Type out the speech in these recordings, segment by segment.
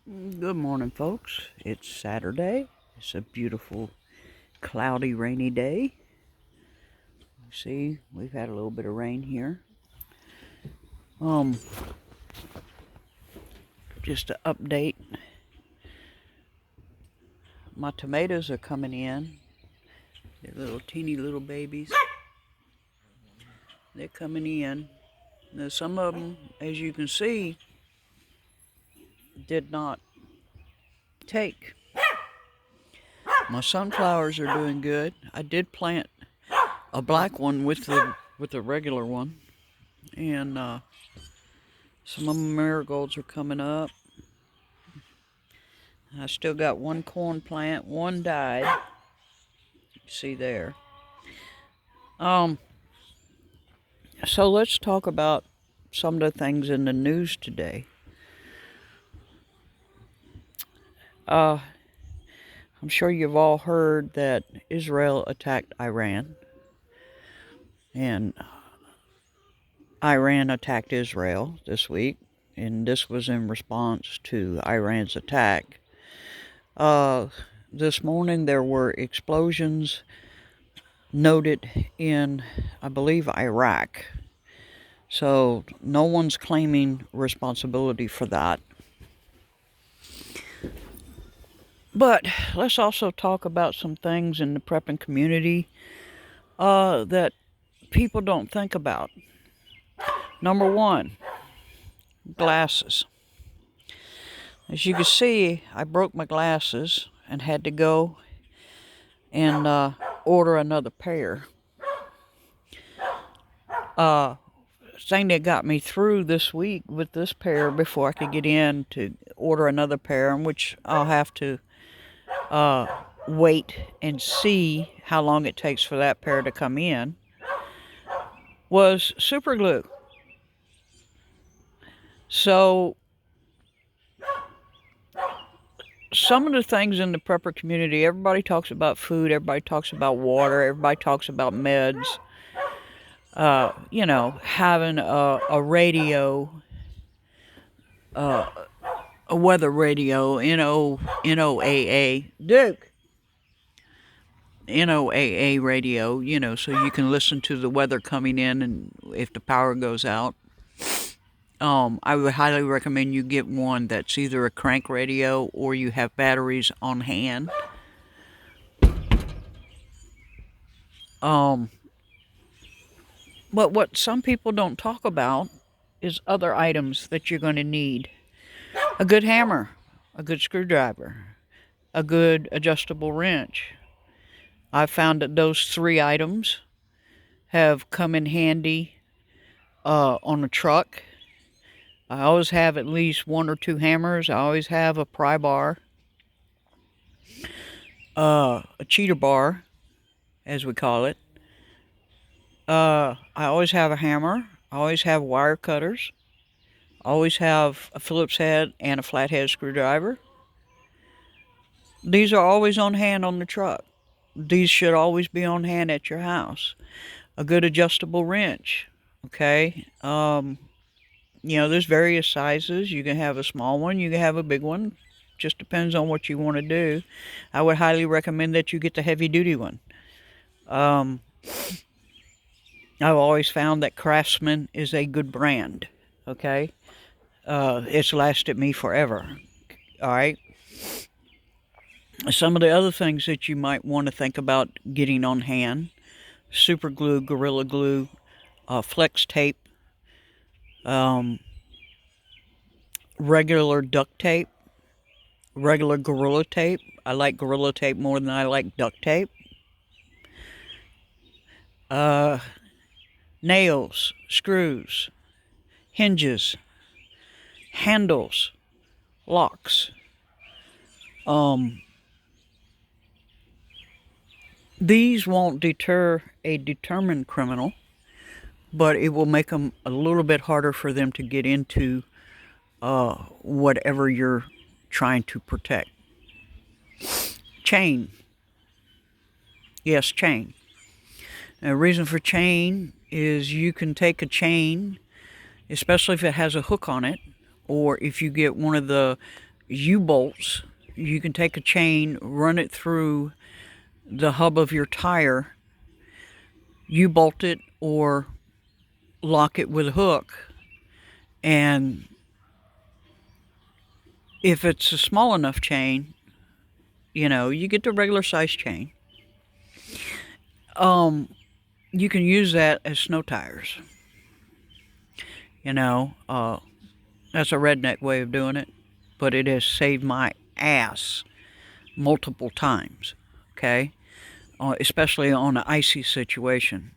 Good morning, folks. It's Saturday. It's a beautiful, cloudy, rainy day. See, we've had a little bit of rain here. Um, just to update, my tomatoes are coming in. They're little teeny little babies. They're coming in. Now, some of them, as you can see, did not take. My sunflowers are doing good. I did plant a black one with the regular one, and some of my marigolds are coming up. I still got one corn plant. One died. You see there. So let's talk about some of the things in the news today. I'm sure you've all heard that Israel attacked Iran, and Iran attacked Israel this week, and this was in response to Iran's attack. This morning there were explosions noted in, I believe, Iraq. So no one's claiming responsibility for that. But let's also talk about some things in the prepping community that people don't think about. Number one, glasses. As you can see, I broke my glasses and had to go and order another pair. Thing that got me through this week with this pair before I could get in to order another pair, in which I'll have to wait and see how long it takes for that pair to come in, was super glue. So some of the things in the prepper community, everybody talks about food, everybody talks about water, everybody talks about meds. Having a radio, a weather radio, NOAA, Duke, NOAA radio, so you can listen to the weather coming in and if the power goes out. I would highly recommend you get one that's either a crank radio or you have batteries on hand. But what some people don't talk about is other items that you're going to need. A good hammer, a good screwdriver, a good adjustable wrench. I've found that those three items have come in handy on a truck. I always have at least one or two hammers. I always have a pry bar, a cheater bar, as we call it. I always have a hammer. I always have wire cutters. I always have a Phillips head and a flathead screwdriver. These are always on hand on the truck. These should always be on hand at your house. A good adjustable wrench, okay? There's various sizes. You can have a small one, you can have a big one. Just depends on what you want to do. I would highly recommend that you get the heavy duty one. I've always found that Craftsman is a good brand, okay? It's lasted me forever, all right? Some of the other things that you might want to think about getting on hand: super glue, Gorilla Glue, flex tape, regular duct tape, regular Gorilla tape. I like Gorilla tape more than I like duct tape. Nails, screws, hinges, handles, locks. These won't deter a determined criminal, but it will make them a little bit harder for them to get into whatever you're trying to protect. Chain. Yes, chain. The reason for chain is you can take a chain, especially if it has a hook on it, or if you get one of the, U-bolts. You can take a chain, run it through the hub of your tire, U-bolt it, or lock it with a hook. And if it's a small enough chain, you get the regular size chain. You can use that as snow tires. That's a redneck way of doing it, but it has saved my ass multiple times. Okay, especially on an icy situation.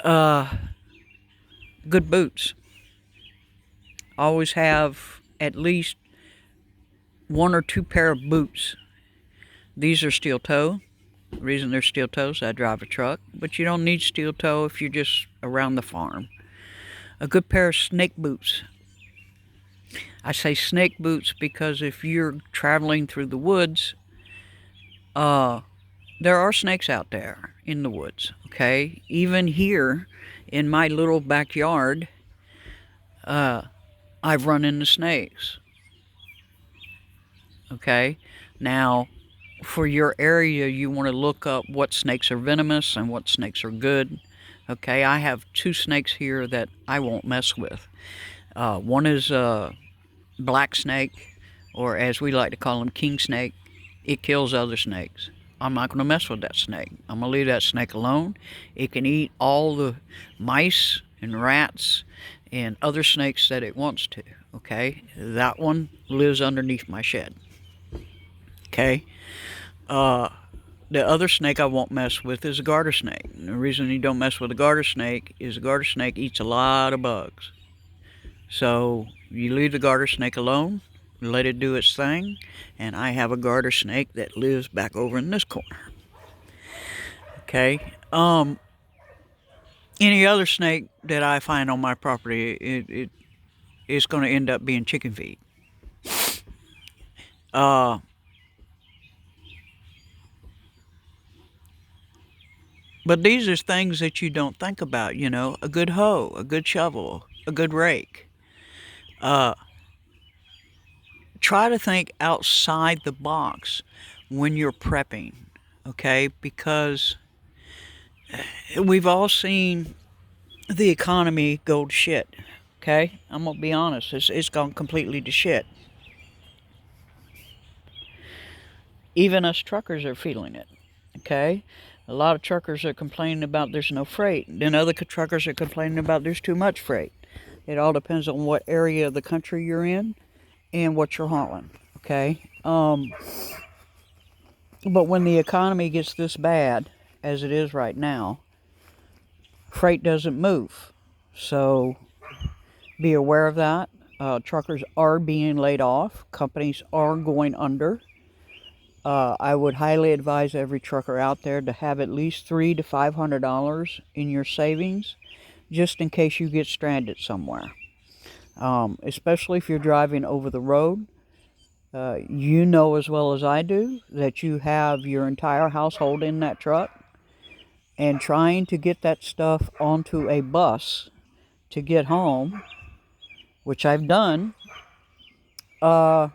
Good boots. Always have at least 1 or 2 pair of boots. These are steel toe. The reason they're steel toes, I drive a truck, but you don't need steel toe if you're just around the farm. A good pair of snake boots. I say snake boots because if you're traveling through the woods, there are snakes out there in the woods, okay? Even here in my little backyard, I've run into snakes, okay? Now, for your area, you want to look up what snakes are venomous and what snakes are good, okay? I have 2 snakes here that I won't mess with. One is a black snake, or as we like to call them, king snake. It kills other snakes. I'm not going to mess with that snake. I'm going to leave that snake alone. It can eat all the mice and rats and other snakes that it wants to, okay? That one lives underneath my shed, okay? The other snake I won't mess with is a garter snake. And the reason you don't mess with a garter snake is a garter snake eats a lot of bugs. So you leave the garter snake alone, let it do its thing, and I have a garter snake that lives back over in this corner. Okay. Any other snake that I find on my property, it's going to end up being chicken feed. But these are things that you don't think about, a good hoe, a good shovel, a good rake. Try to think outside the box when you're prepping, okay? Because we've all seen the economy go to shit, okay? I'm going to be honest, it's gone completely to shit. Even us truckers are feeling it, okay? A lot of truckers are complaining about there's no freight. Then other truckers are complaining about there's too much freight. It all depends on what area of the country you're in and what you're hauling, okay? But when the economy gets this bad, as it is right now, freight doesn't move. So be aware of that. Truckers are being laid off. Companies are going under. I would highly advise every trucker out there to have at least $300 to $500 in your savings, just in case you get stranded somewhere. Especially if you're driving over the road. You know as well as I do that you have your entire household in that truck, and trying to get that stuff onto a bus to get home, which I've done, yeah,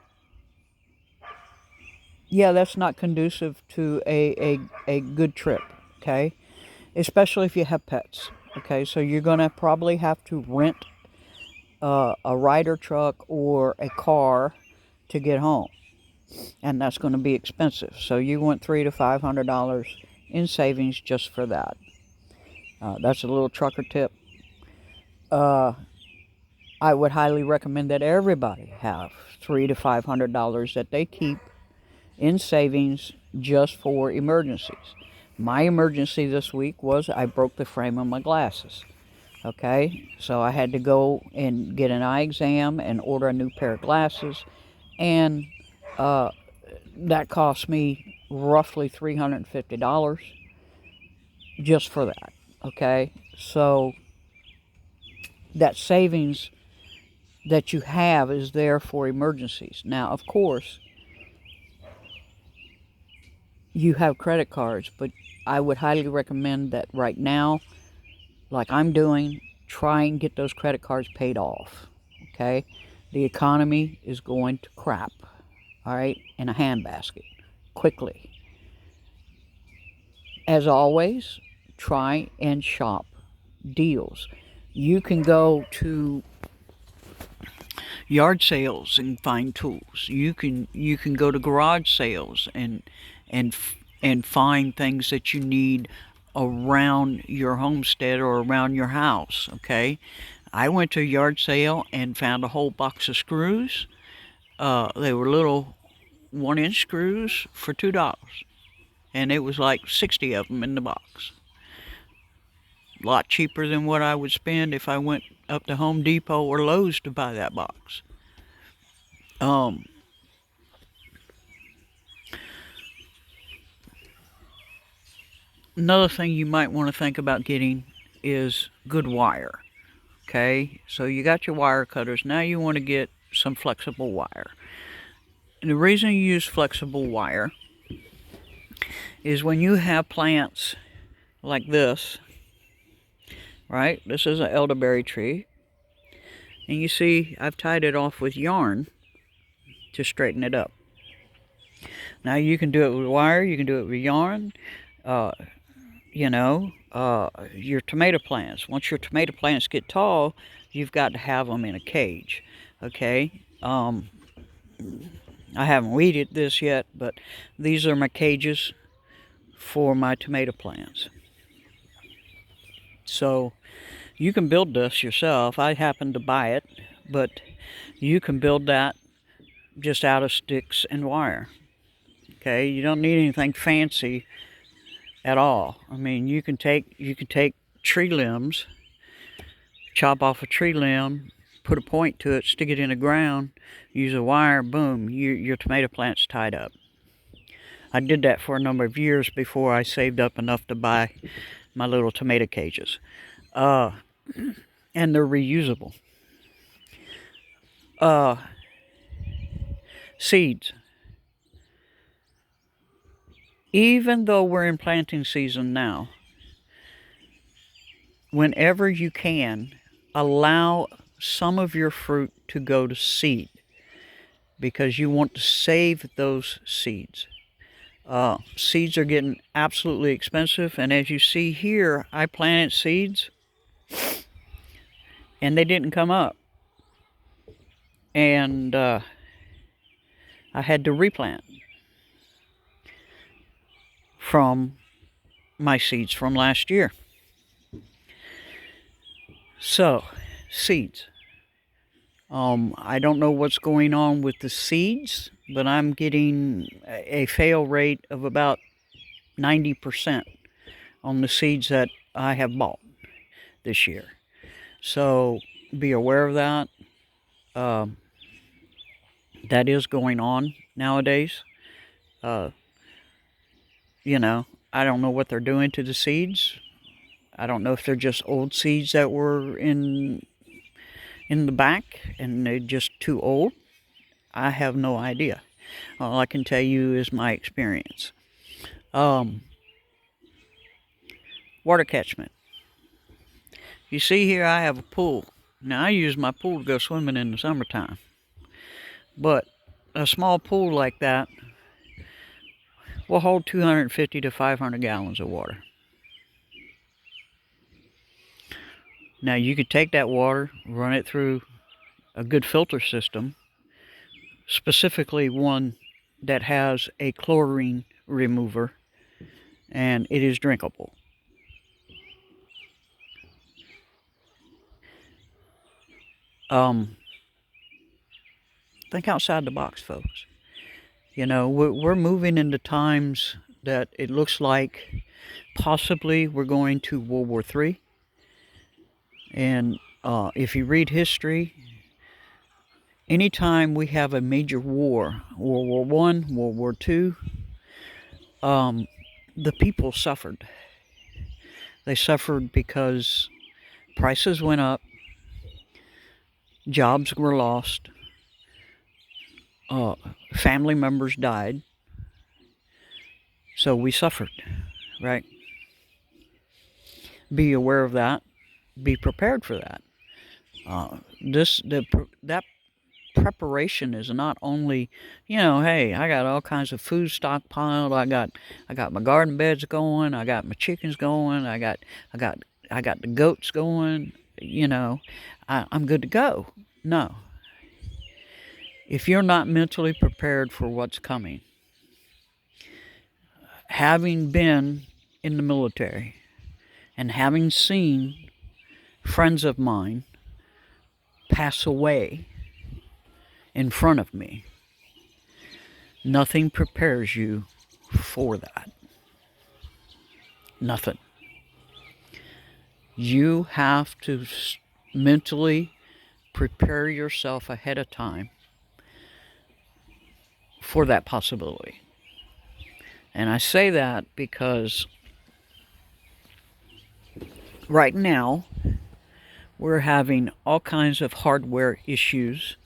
that's not conducive to a good trip, okay? Especially if you have pets, okay? So you're going to probably have to rent a rider truck or a car to get home, and that's going to be expensive. So you want $300 to $500 in savings just for that. That's a little trucker tip. I would highly recommend that everybody have $300 to $500 that they keep in savings just for emergencies. My emergency this week was I broke the frame of my glasses. Okay, so I had to go and get an eye exam and order a new pair of glasses, and that cost me roughly $350 just for that. Okay, so that savings that you have is there for emergencies. Now, of course, you have credit cards, but I would highly recommend that right now, like I'm doing, try and get those credit cards paid off, okay? The economy is going to crap, all right, in a handbasket, quickly. As always, try and shop deals. You can go to yard sales and find tools. You can go to garage sales and and find things that you need around your homestead or around your house. Okay, I went to a yard sale and found a whole box of screws. They were little 1-inch screws for $2, and it was like 60 of them in the box. A lot cheaper than what I would spend if I went up to Home Depot or Lowe's to buy that box. Um, Another thing you might want to think about getting is good wire. Okay, so you got your wire cutters. Now you want to get some flexible wire. And the reason you use flexible wire is when you have plants like this, right? This is an elderberry tree. And you see I've tied it off with yarn to straighten it up. Now you can do it with wire, you can do it with yarn. Your tomato plants. Once your tomato plants get tall, you've got to have them in a cage. Okay. I haven't weeded this yet, but these are my cages for my tomato plants. So you can build this yourself. I happened to buy it, but you can build that just out of sticks and wire. Okay, you don't need anything fancy at all. I mean, you can take tree limbs, chop off a tree limb, put a point to it, stick it in the ground, use a wire, boom, your tomato plant's tied up. I did that for a number of years before I saved up enough to buy my little tomato cages. And they're reusable. Seeds. Even though we're in planting season now, whenever you can, allow some of your fruit to go to seed, because you want to save those seeds. Seeds are getting absolutely expensive, and as you see here, I planted seeds and they didn't come up, and I had to replant from my seeds from last year. So, seeds. I don't know what's going on with the seeds, but I'm getting a fail rate of about 90% on the seeds that I have bought this year. So be aware of that. That is going on nowadays. I don't know what they're doing to the seeds. I don't know if they're just old seeds that were in the back and they're just too old. I have no idea. All I can tell you is my experience. Water catchment. You see here I have a pool. Now I use my pool to go swimming in the summertime. But a small pool like that will hold 250 to 500 gallons of water. Now you could take that water, run it through a good filter system, specifically one that has a chlorine remover, and it is drinkable. Think outside the box, folks. We're moving into times that it looks like possibly we're going to World War III. And if you read history, anytime we have a major war, World War I, World War II, the people suffered. They suffered because prices went up, jobs were lost, family members died, so we suffered, right? Be aware of that. Be prepared for that. That preparation is not only, hey, I got all kinds of food stockpiled. I got my garden beds going. I got my chickens going. I got the goats going. I'm good to go. No. If you're not mentally prepared for what's coming, having been in the military and having seen friends of mine pass away in front of me, nothing prepares you for that. Nothing. You have to mentally prepare yourself ahead of time for that possibility. And I say that because right now we're having all kinds of hardware issues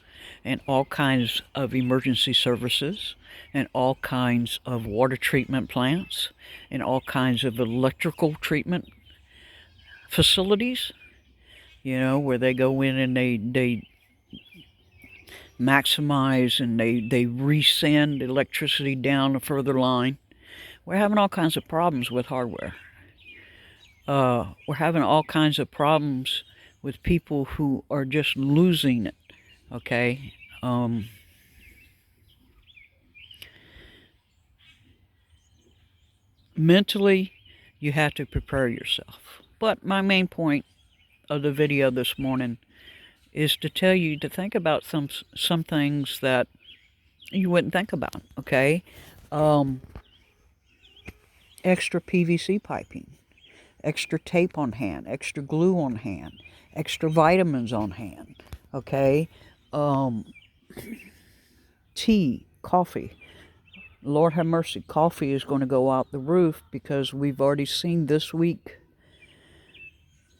and all kinds of emergency services and all kinds of water treatment plants and all kinds of electrical treatment facilities, where they go in and they maximize and they resend electricity down a further line. We're having all kinds of problems with hardware. We're having all kinds of problems with people who are just losing it, okay? Mentally, you have to prepare yourself. But my main point of the video this morning is to tell you to think about some things that you wouldn't think about, okay? Extra PVC piping, extra tape on hand, extra glue on hand, extra vitamins on hand, okay? Tea, coffee. Lord have mercy, coffee is going to go out the roof because we've already seen this week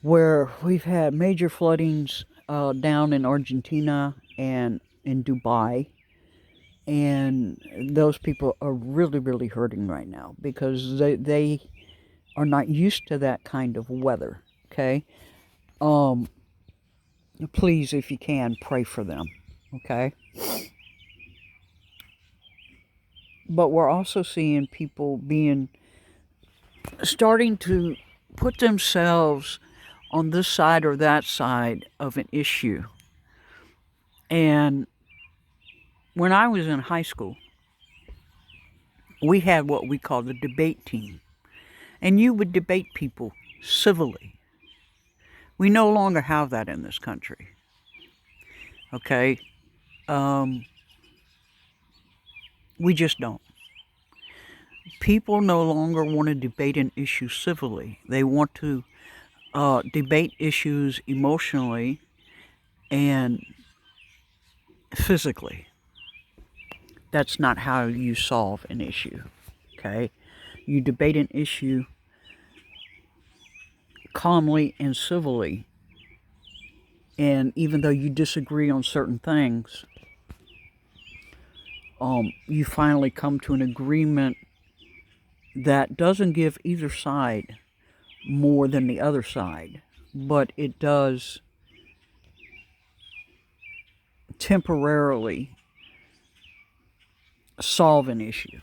where we've had major floodings down in Argentina and in Dubai. And those people are really, really hurting right now because they are not used to that kind of weather, okay? Please, if you can, pray for them, okay? But we're also seeing people starting to put themselves on this side or that side of an issue. And when I was in high school, we had what we called the debate team. And you would debate people civilly. We no longer have that in this country. Okay? We just don't. People no longer want to debate an issue civilly. They want to debate issues emotionally and physically. That's not how you solve an issue, okay? You debate an issue calmly and civilly, and even though you disagree on certain things, you finally come to an agreement that doesn't give either side more than the other side, but it does temporarily solve an issue.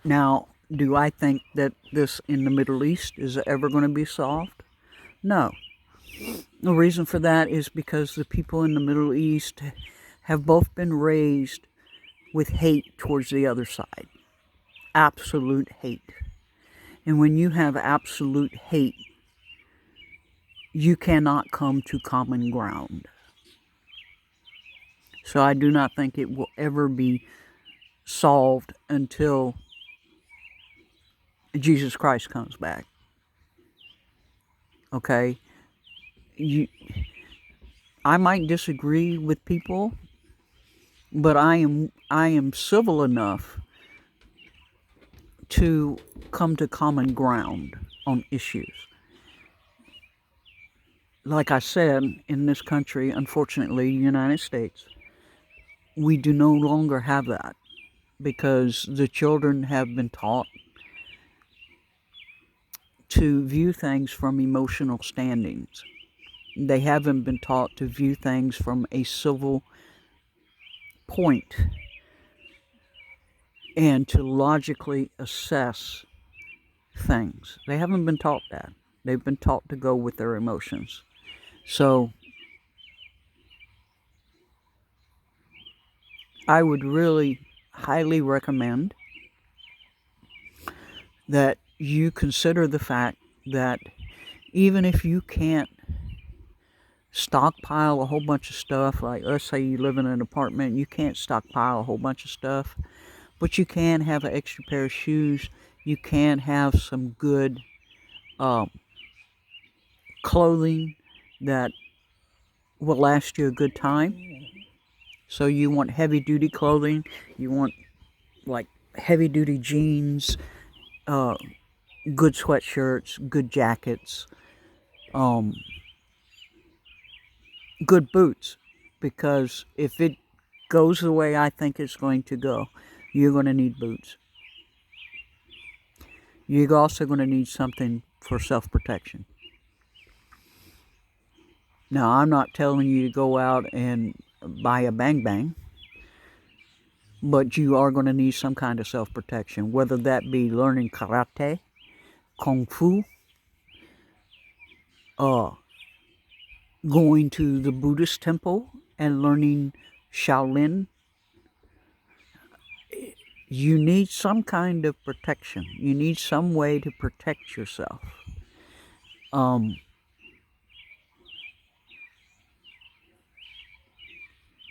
Now, do I think that this in the Middle East is ever going to be solved? No. The reason for that is because the people in the Middle East have both been raised with hate towards the other side. Absolute hate. And when you have absolute hate, you cannot come to common ground. So I do not think it will ever be solved until Jesus Christ comes back. Okay? I might disagree with people, but I am civil enough to come to common ground on issues. Like I said, in this country, unfortunately, United States, we do no longer have that because the children have been taught to view things from emotional standings. They haven't been taught to view things from a civil point and to logically assess things. They haven't been taught that. They've been taught to go with their emotions. So I would really highly recommend that you consider the fact that even if you can't stockpile a whole bunch of stuff, like let's say you live in an apartment, you can't stockpile a whole bunch of stuff, but you can have an extra pair of shoes, you can have some good clothing that will last you a good time. So you want heavy duty clothing, you want like heavy duty jeans, good sweatshirts, good jackets, good boots, because if it goes the way I think it's going to go, you're going to need boots. You're also going to need something for self-protection. Now, I'm not telling you to go out and buy a bang bang, but you are going to need some kind of self-protection, whether that be learning karate, kung fu, going to the Buddhist temple and learning Shaolin. You need some kind of protection. You need some way to protect yourself.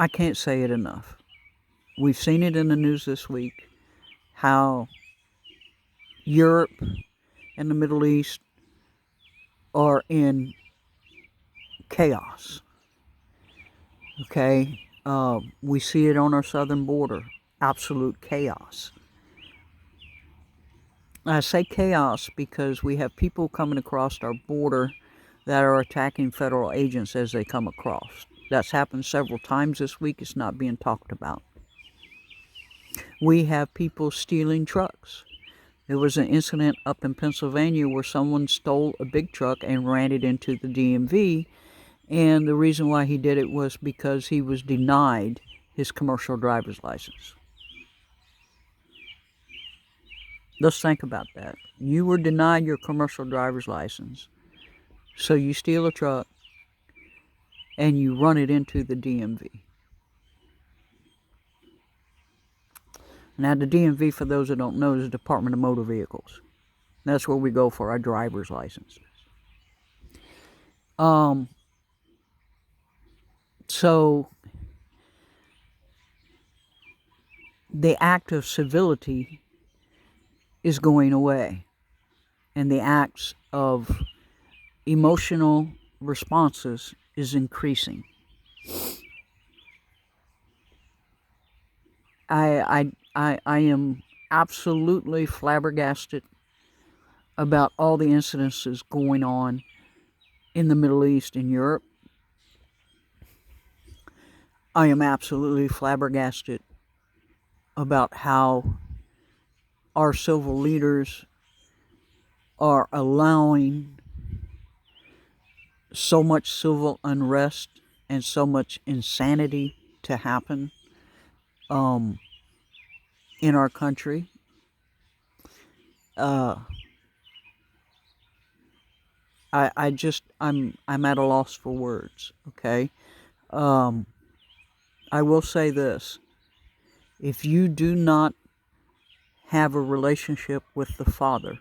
I can't say it enough. We've seen it in the news this week, how Europe and the Middle East are in chaos. Okay? We see it on our southern border. Absolute chaos. I say chaos because we have people coming across our border that are attacking federal agents as they come across. That's happened several times this week. It's not being talked about. We have people stealing trucks. There was an incident up in Pennsylvania where someone stole a big truck and ran it into the DMV. And the reason why he did it was because he was denied his commercial driver's license. Let's think about that. You were denied your commercial driver's license. So you steal a truck and you run it into the DMV. Now, the DMV, for those that don't know, is the Department of Motor Vehicles. That's where we go for our driver's licenses. So the act of civility is going away, and the acts of emotional responses is increasing. I am absolutely flabbergasted about all the incidences going on in the Middle East and Europe. I am absolutely flabbergasted about how our civil leaders are allowing so much civil unrest and so much insanity to happen in our country. I'm at a loss for words. Okay, I will say this: if you do not have a relationship with the Father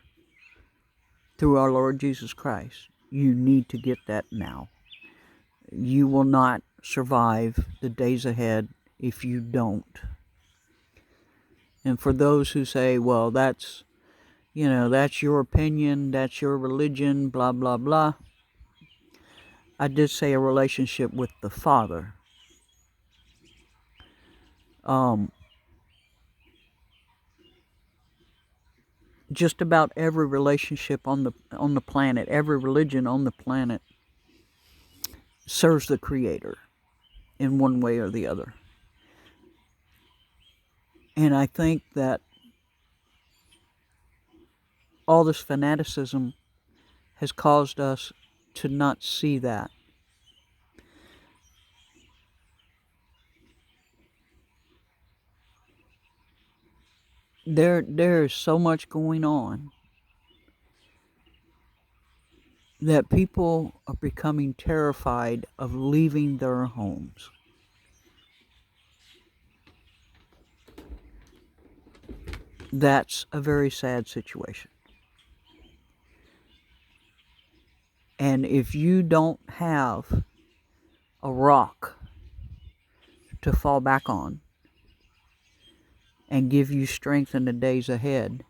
through our Lord Jesus Christ, you need to get that now. You will not survive the days ahead if you don't. And for those who say, well, that's your opinion, that's your religion, blah, blah, blah. I did say a relationship with the Father. Just about every relationship on the planet, every religion on the planet serves the Creator in one way or the other. And I think that all this fanaticism has caused us to not see that There is so much going on that people are becoming terrified of leaving their homes. That's a very sad situation. And if you don't have a rock to fall back on and give you strength in the days ahead,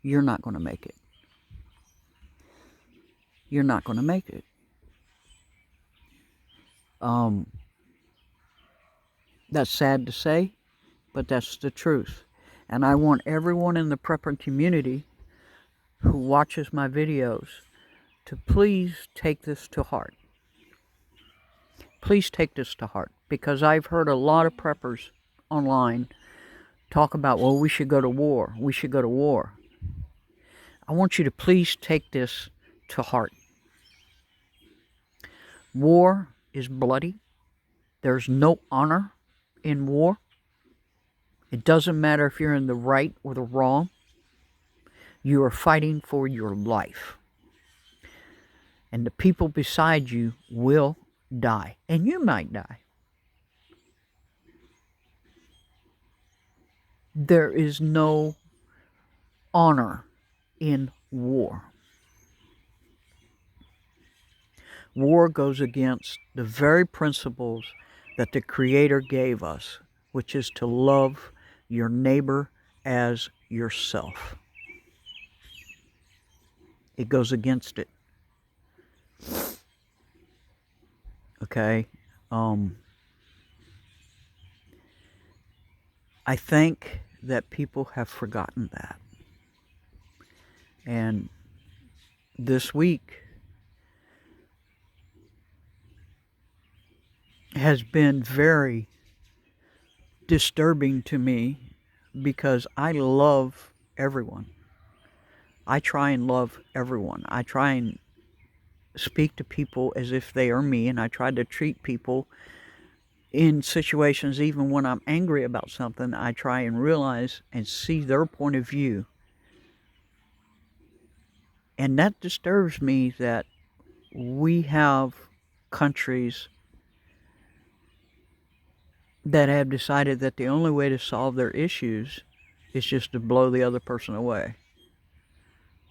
you're not going to make it. You're not going to make it. That's sad to say, but that's the truth. And I want everyone in the prepper community who watches my videos to please take this to heart. Please take this to heart, because I've heard a lot of preppers online talk about, well, we should go to war. We should go to war. I want you to please take this to heart. War is bloody. There's no honor in war. It doesn't matter if you're in the right or the wrong. You are fighting for your life. And the people beside you will die. And you might die. There is no honor in war. War goes against the very principles that the Creator gave us, which is to love your neighbor as yourself. It goes against it. Okay? I think that people have forgotten that. And this week has been very disturbing to me, because I love everyone. I try and love everyone. I try and speak to people as if they are me, and I try to treat people in situations, even when I'm angry about something, I try and realize and see their point of view. And that disturbs me, that we have countries that have decided that the only way to solve their issues is just to blow the other person away.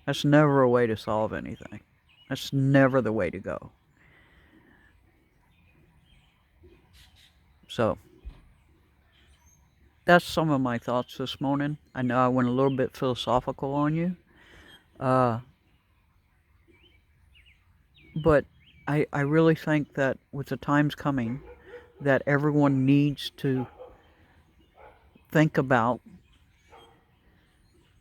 That's never a way to solve anything. That's never the way to go. So, that's some of my thoughts this morning. I know I went a little bit philosophical on you. But I really think that with the times coming, that everyone needs to think about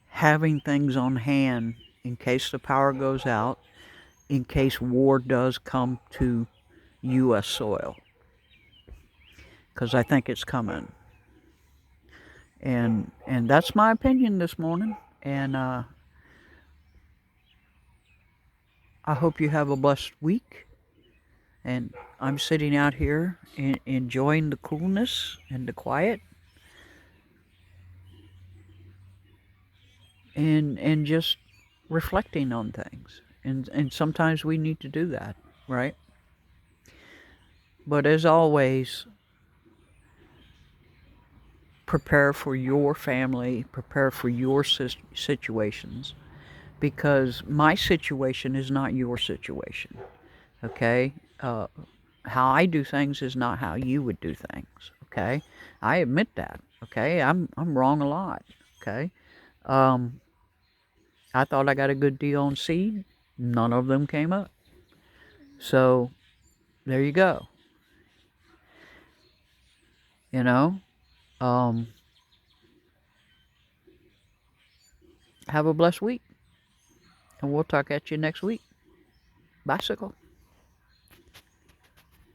having things on hand in case the power goes out, in case war does come to U.S. soil. Because I think it's coming. And that's my opinion this morning. And I hope you have a blessed week. And I'm sitting out here enjoying the coolness and the quiet. And just reflecting on things. And sometimes we need to do that, right? But as always, prepare for your family, prepare for your situations, because my situation is not your situation, okay? How I do things is not how you would do things, okay? I admit that, okay? I'm wrong a lot, okay? I thought I got a good deal on seed. None of them came up. So, there you go. You know? Have a blessed week. And we'll talk at you next week. Bicycle.